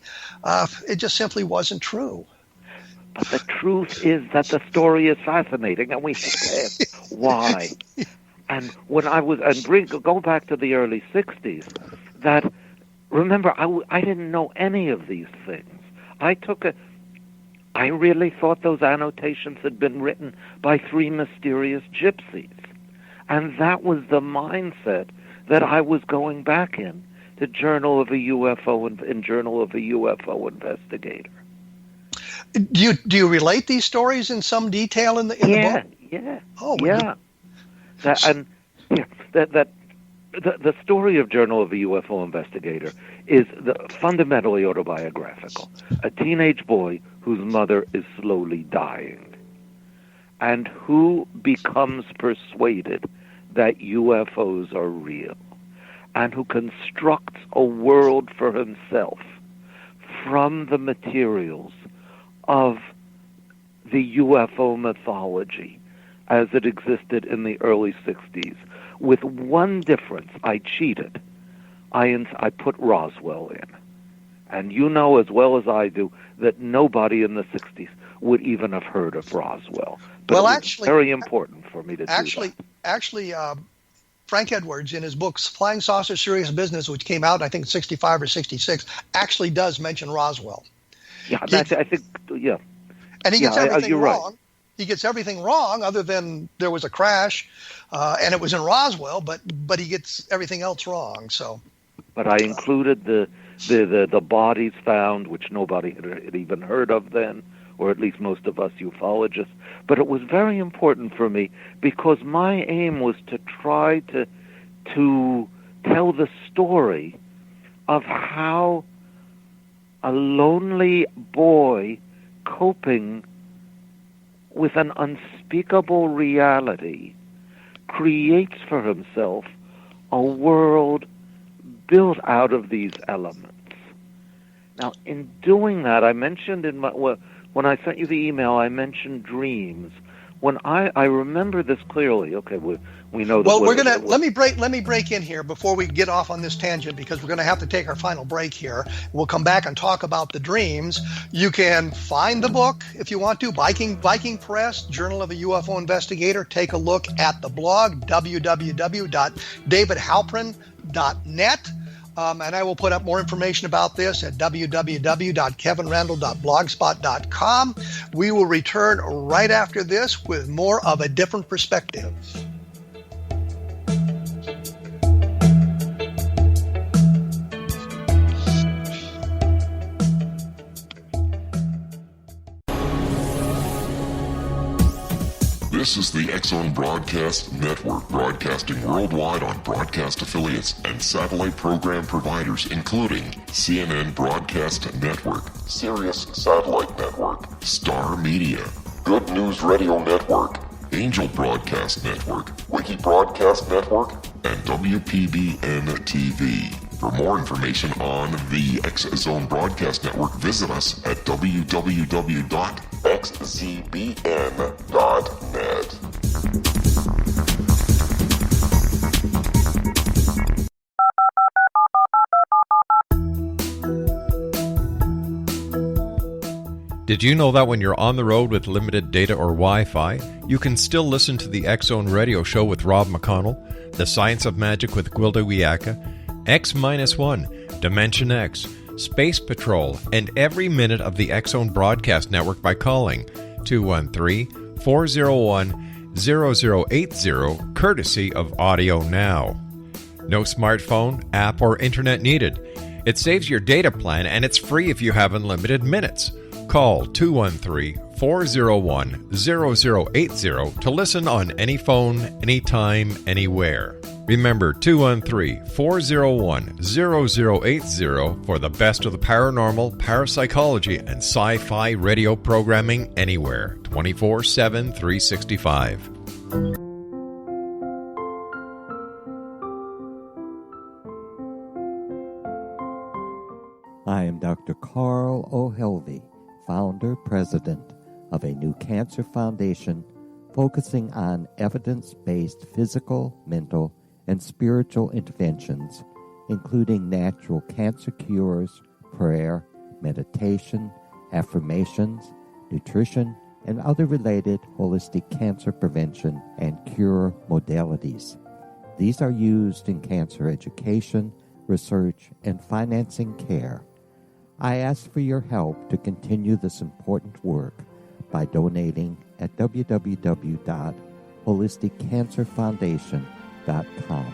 it just simply wasn't true. But the truth is that the story is fascinating, and we said why. And when go back to the early '60s, that remember I didn't know any of these things. I really thought those annotations had been written by 3 mysterious gypsies, and that was the mindset that I was going back in to Journal of a UFO and Journal of a UFO Investigator. Do you relate these stories in some detail in the book? Yeah. Oh, yeah. The story of Journal of a UFO Investigator is fundamentally autobiographical. A teenage boy whose mother is slowly dying, and who becomes persuaded that UFOs are real, and who constructs a world for himself from the materials of the UFO mythology as it existed in the early 60s, with one difference. I cheated. I put Roswell in. And you know as well as I do that nobody in the 60s would even have heard of Roswell. But well, it was actually, very important for me to do that. Actually, Frank Edwards, in his book Flying Saucer Serious Business, which came out, I think, 65 or 66, actually does mention Roswell. Yeah, I think, yeah. And he gets everything wrong. Right. He gets everything wrong, other than there was a crash, and it was in Roswell. But he gets everything else wrong. So. But I included the bodies found, which nobody had even heard of then, or at least most of us ufologists. But it was very important for me because my aim was to try to tell the story of how a lonely boy coping with an unspeakable reality creates for himself a world built out of these elements. Now, in doing that, I mentioned when I sent you the email, I mentioned dreams. When I remember this clearly. Okay, we know that. Well, let me break in here before we get off on this tangent, because we're gonna have to take our final break here. We'll come back and talk about the dreams. You can find the book if you want to. Viking Press, Journal of a UFO Investigator. Take a look at the blog, www.davidhalperin.net. And I will put up more information about this at www.kevinrandle.blogspot.com. We will return right after this with more of A Different Perspective. This is the X-Zone Broadcast Network, broadcasting worldwide on broadcast affiliates and satellite program providers, including CNN Broadcast Network, Sirius Satellite Network, Star Media, Good News Radio Network, Angel Broadcast Network, Wiki Broadcast Network, and WPBN TV. For more information on the X-Zone Broadcast Network, visit us at www.xzbn.net. Did you know that when you're on the road with limited data or Wi-Fi, you can still listen to the X-Zone Radio Show with Rob McConnell, The Science of Magic with Gwilda Wiyaka, X-1, Dimension X, Space Patrol, and every minute of the X-Zone Broadcast Network by calling 213-401-0080, courtesy of Audio Now. No smartphone, app, or internet needed. It saves your data plan, and it's free if you have unlimited minutes. Call 213-401-0080 to listen on any phone, anytime, anywhere. Remember 213-401-0080 for the best of the paranormal, parapsychology, and sci-fi radio programming anywhere, 24/7, 365. I am Dr. Carl O'Helvey, founder, president of a new cancer foundation focusing on evidence-based physical, mental, and spiritual interventions, including natural cancer cures, prayer, meditation, affirmations, nutrition, and other related holistic cancer prevention and cure modalities. These are used in cancer education, research, and financing care. I ask for your help to continue this important work by donating at www.holisticcancerfoundation.com.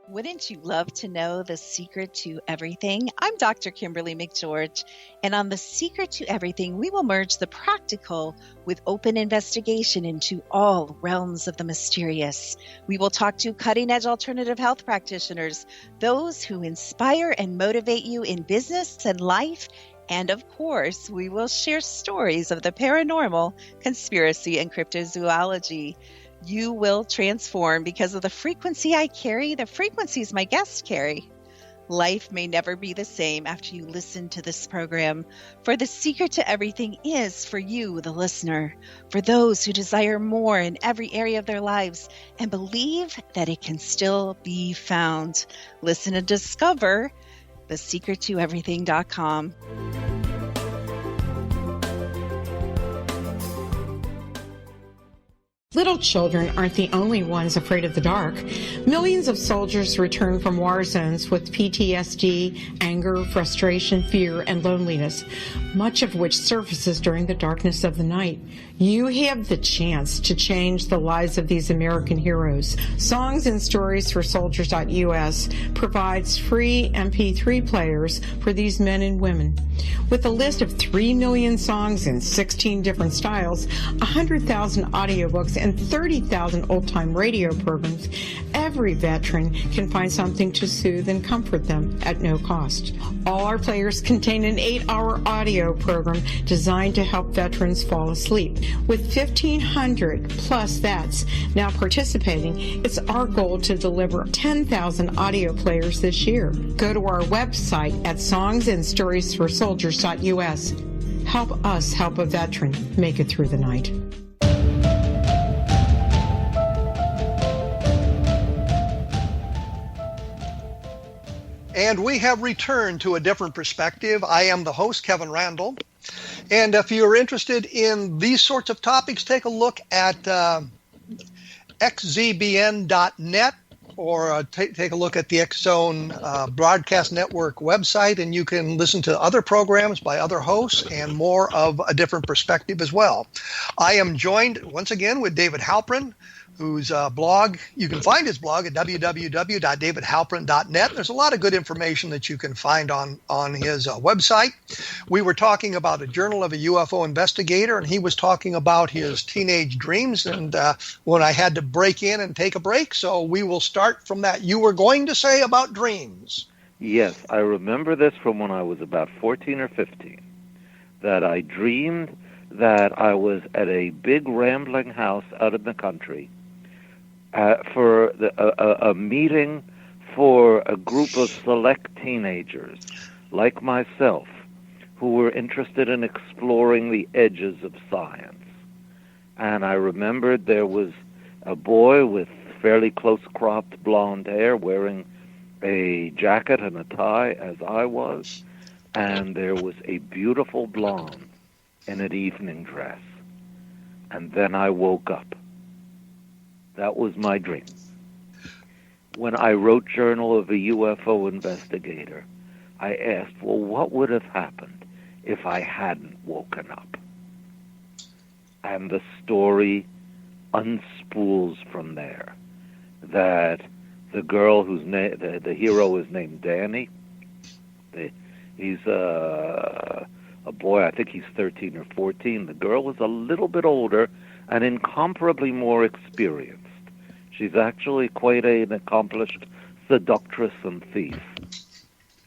Wouldn't you love to know the secret to everything? I'm Dr. Kimberly McGeorge, and on The Secret to Everything, we will merge the practical with open investigation into all realms of the mysterious. We will talk to cutting-edge alternative health practitioners, those who inspire and motivate you in business and life, and of course, we will share stories of the paranormal, conspiracy, and cryptozoology. You will transform because of the frequency I carry, the frequencies my guests carry. Life may never be the same after you listen to this program, for the secret to everything is for you, the listener, for those who desire more in every area of their lives and believe that it can still be found. Listen and discover thesecrettoeverything.com. Little children aren't the only ones afraid of the dark. Millions of soldiers return from war zones with PTSD, anger, frustration, fear, and loneliness, much of which surfaces during the darkness of the night. You have the chance to change the lives of these American heroes. Songs and Stories for Soldiers.us provides free MP3 players for these men and women. With a list of 3 million songs in 16 different styles, 100,000 audiobooks, and 30,000 old-time radio programs, every veteran can find something to soothe and comfort them at no cost. All our players contain an 8-hour audio program designed to help veterans fall asleep. With 1,500 plus vets now participating, it's our goal to deliver 10,000 audio players this year. Go to our website at songsandstoriesforsoldiers.us. Help us help a veteran make it through the night. And we have returned to a different perspective. I am the host, Kevin Randle. And if you're interested in these sorts of topics, take a look at xzbn.net or take a look at the X-Zone Broadcast Network website, and you can listen to other programs by other hosts and more of a different perspective as well. I am joined once again with David Halperin, whose blog, you can find his blog at www.davidhalperin.net. There's a lot of good information that you can find on his website. We were talking about a journal of a UFO investigator, and he was talking about his teenage dreams, and when I had to break in and take a break, so we will start from that. You were going to say about dreams. Yes, I remember this from when I was about 14 or 15, that I dreamed that I was at a big rambling house out in the country for a meeting for a group of select teenagers like myself who were interested in exploring the edges of science. And I remembered there was a boy with fairly close-cropped blonde hair, wearing a jacket and a tie, as I was, and there was a beautiful blonde in an evening dress. And then I woke up. That was my dream. When I wrote Journal of a UFO Investigator, I asked, well, what would have happened if I hadn't woken up? And the story unspools from there, that the girl whose the hero is named Danny. He's a boy, I think he's 13 or 14. The girl is a little bit older and incomparably more experienced. She's actually quite an accomplished seductress and thief.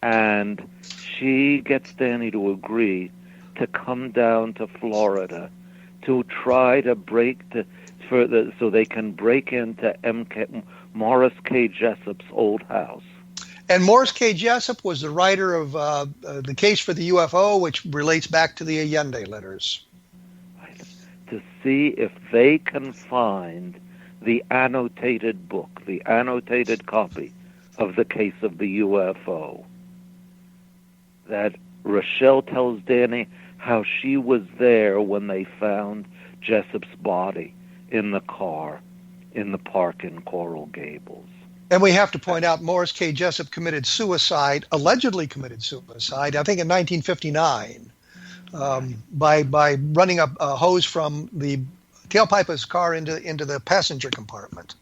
And she gets Danny to agree to come down to Florida to try to so they can break into Morris K. Jessup's old house. And Morris K. Jessup was the writer of The Case for the UFO, which relates back to the Allende letters. Right. To see if they can find the annotated book, the annotated copy of The Case of the UFO. That Rochelle tells Danny how she was there when they found Jessup's body in the car in the park in Coral Gables. And we have to point out Morris K. Jessup allegedly committed suicide, I think in 1959, by running a hose from the tailpipe of his car into the passenger compartment.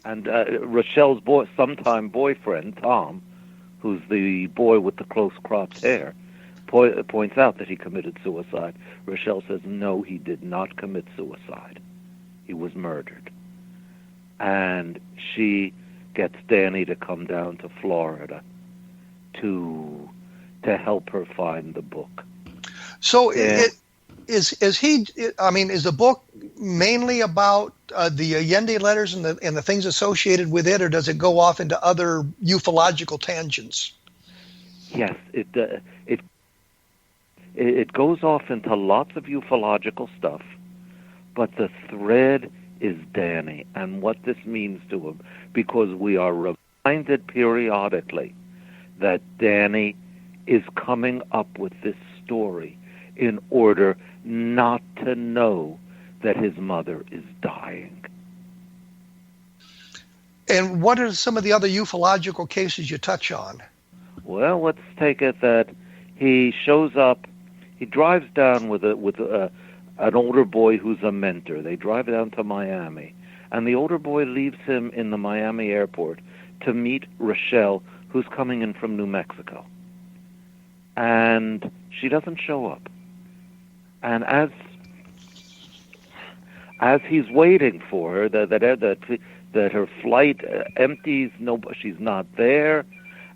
And Rochelle's sometime boyfriend, Tom, who's the boy with the close-cropped hair, points out that he committed suicide. Rochelle says, no, he did not commit suicide. He was murdered. And she gets Danny to come down to Florida to help her find the book. So is the book mainly about the Allende letters and the things associated with it, or does it go off into other ufological tangents? Yes, it goes off into lots of ufological stuff, but the thread is Danny and what this means to him, because we are reminded periodically that Danny is coming up with this story in order not to know that his mother is dying. And what are some of the other ufological cases you touch on? Well, let's take it that he shows up, he drives down with an older boy who's a mentor. They drive down to Miami, and the older boy leaves him in the Miami airport to meet Rochelle, who's coming in from New Mexico. And she doesn't show up. And as he's waiting for her, that her flight empties, she's not there,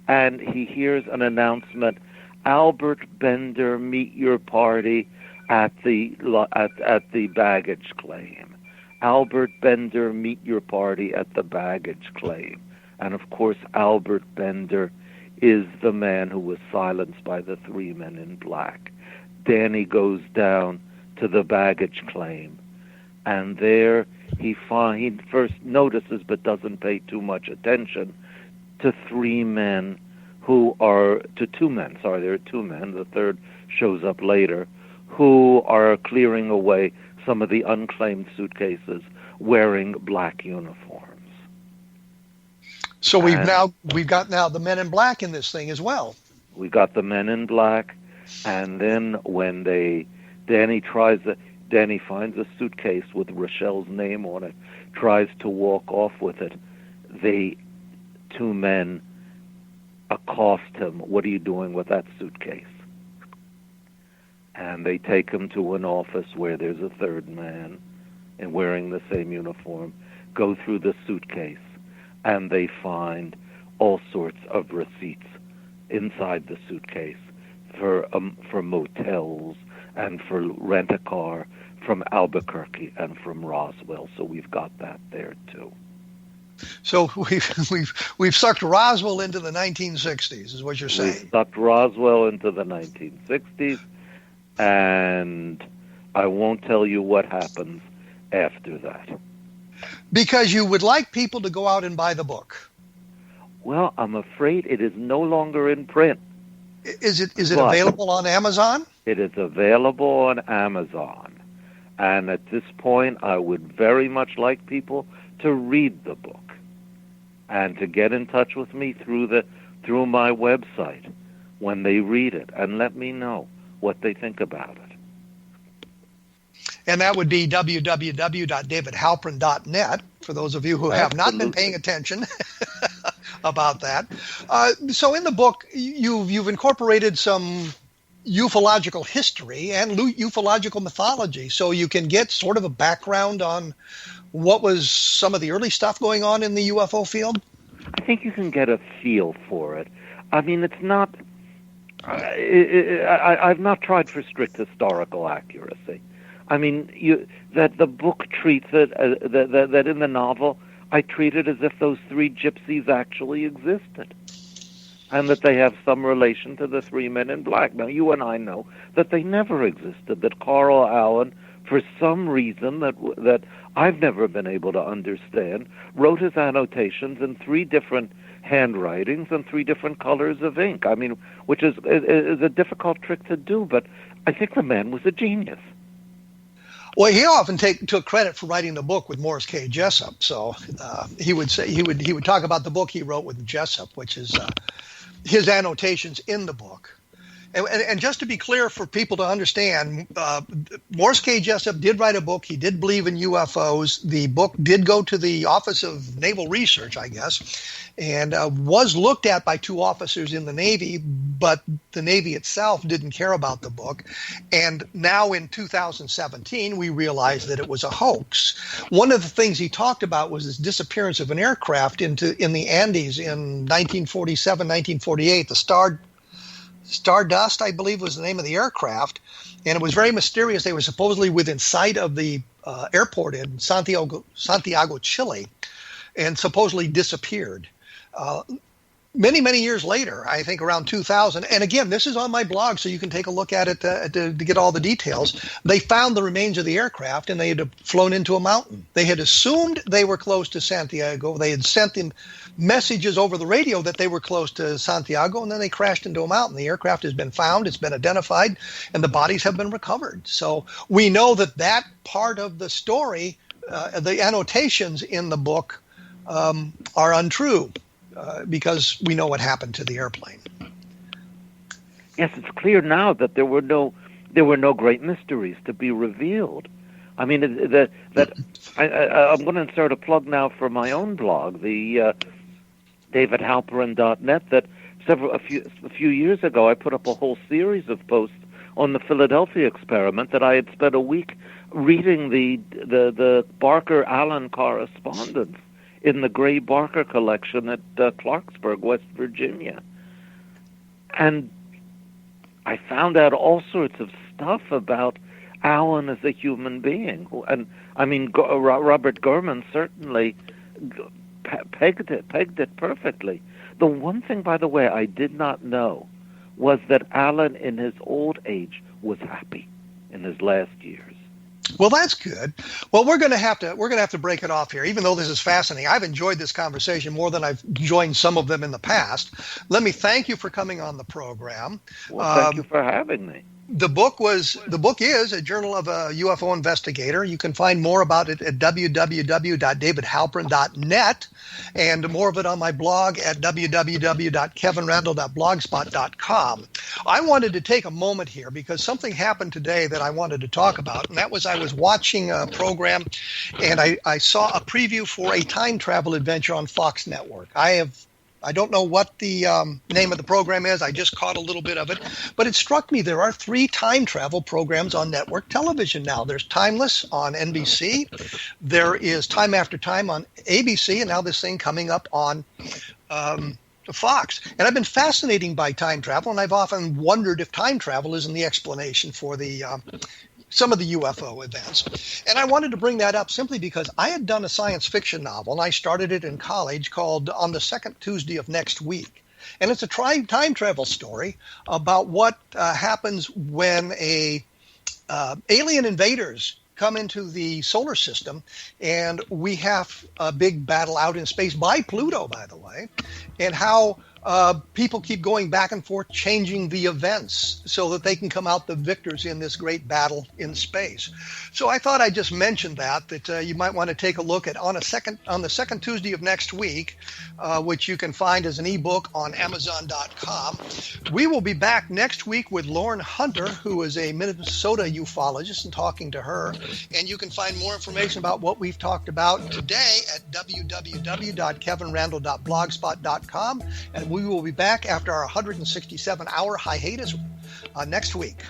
and he hears an announcement, Albert Bender, meet your party at the baggage claim. Albert Bender, meet your party at the baggage claim. And of course, Albert Bender is the man who was silenced by the three men in black. Danny goes down to the baggage claim, and there he first notices but doesn't pay too much attention to two men, there are two men, the third shows up later, who are clearing away some of the unclaimed suitcases wearing black uniforms. So we've got the men in black in this thing as well. We got the men in black, and then when Danny finds a suitcase with Rochelle's name on it, tries to walk off with it, the two men accost him. What are you doing with that suitcase? And they take him to an office where there's a third man and wearing the same uniform, go through the suitcase, and they find all sorts of receipts inside the suitcase for motels and for rent-a-car from Albuquerque and from Roswell. So we've got that there too. So we've sucked Roswell into the 1960s, is what you're saying. We've sucked Roswell into the 1960s, and I won't tell you what happens after that. Because you would like people to go out and buy the book. Well, I'm afraid it is no longer in print. Is it available on Amazon? It is available on Amazon. And at this point, I would very much like people to read the book and to get in touch with me through my website when they read it and let me know what they think about it. And that would be www.davidhalperin.net for those of you who have not been paying attention about that. So in the book, you've incorporated some ufological history and ufological mythology, so you can get sort of a background on what was some of the early stuff going on in the UFO field. I think you can get a feel for it. I mean, it's not... I've not tried for strict historical accuracy. I mean, that the book treats it, that in the novel, I treat it as if those three gypsies actually existed, and that they have some relation to the three men in black. Now, you and I know that they never existed, that Carl Allen, for some reason that I've never been able to understand, wrote his annotations in three different handwritings and three different colors of ink. I mean, which is a difficult trick to do, but I think the man was a genius. Well, he often took credit for writing the book with Morris K. Jessup. So he would talk about the book he wrote with Jessup, which is his annotations in the book. And just to be clear for people to understand, Morris K. Jessup did write a book. He did believe in UFOs. The book did go to the Office of Naval Research, I guess, and was looked at by two officers in the Navy, but the Navy itself didn't care about the book. And now in 2017, we realized that it was a hoax. One of the things he talked about was this disappearance of an aircraft in the Andes in 1947, 1948, the Stardust, I believe, was the name of the aircraft, and it was very mysterious. They were supposedly within sight of the airport in Santiago, Chile, and supposedly disappeared. Many, many years later, I think around 2000, and again, this is on my blog, so you can take a look at it to get all the details. They found the remains of the aircraft, and they had flown into a mountain. They had assumed they were close to Santiago. They had sent them messages over the radio that they were close to Santiago, and then they crashed into a mountain. The aircraft has been found, it's been identified, and the bodies have been recovered. So we know that part of the story, the annotations in the book, are untrue. Because we know what happened to the airplane. Yes, it's clear now that there were no great mysteries to be revealed. I mean, I'm going to insert a plug now for my own blog, the davidhalperin.net. That a few years ago, I put up a whole series of posts on the Philadelphia experiment that I had spent a week reading the Barker-Allen correspondence in the Gray Barker collection at Clarksburg, West Virginia. And I found out all sorts of stuff about Allen as a human being. And I mean, Robert Gurman certainly pegged it perfectly. The one thing, by the way, I did not know was that Allen in his old age was happy in his last years. Well, that's good. Well, we're going to have to break it off here. Even though this is fascinating, I've enjoyed this conversation more than I've joined some of them in the past. Let me thank you for coming on the program. Well, thank you for having me. The book is a Journal of a UFO Investigator. You can find more about it at www.davidhalperin.net and more of it on my blog at www.kevinrandle.blogspot.com. I wanted to take a moment here because something happened today that I wanted to talk about, and that was I was watching a program and I saw a preview for a time travel adventure on Fox Network. I don't know what the name of the program is. I just caught a little bit of it. But it struck me there are 3 time travel programs on network television now. There's Timeless on NBC. There is Time After Time on ABC. And now this thing coming up on Fox. And I've been fascinated by time travel. And I've often wondered if time travel isn't the explanation for the some of the UFO events. And I wanted to bring that up simply because I had done a science fiction novel, and I started it in college, called On the Second Tuesday of Next Week. And it's a time travel story about what happens when alien invaders come into the solar system, and we have a big battle out in space by Pluto, by the way, and how people keep going back and forth, changing the events so that they can come out the victors in this great battle in space. So I thought I'd just mention that you might want to take a look at on the second Tuesday of next week, which you can find as an ebook on Amazon.com. We will be back next week with Lauren Hunter, who is a Minnesota ufologist, and talking to her. And you can find more information about what we've talked about today at www.kevinrandle.blogspot.com. And we will be back after our 167-hour hiatus next week.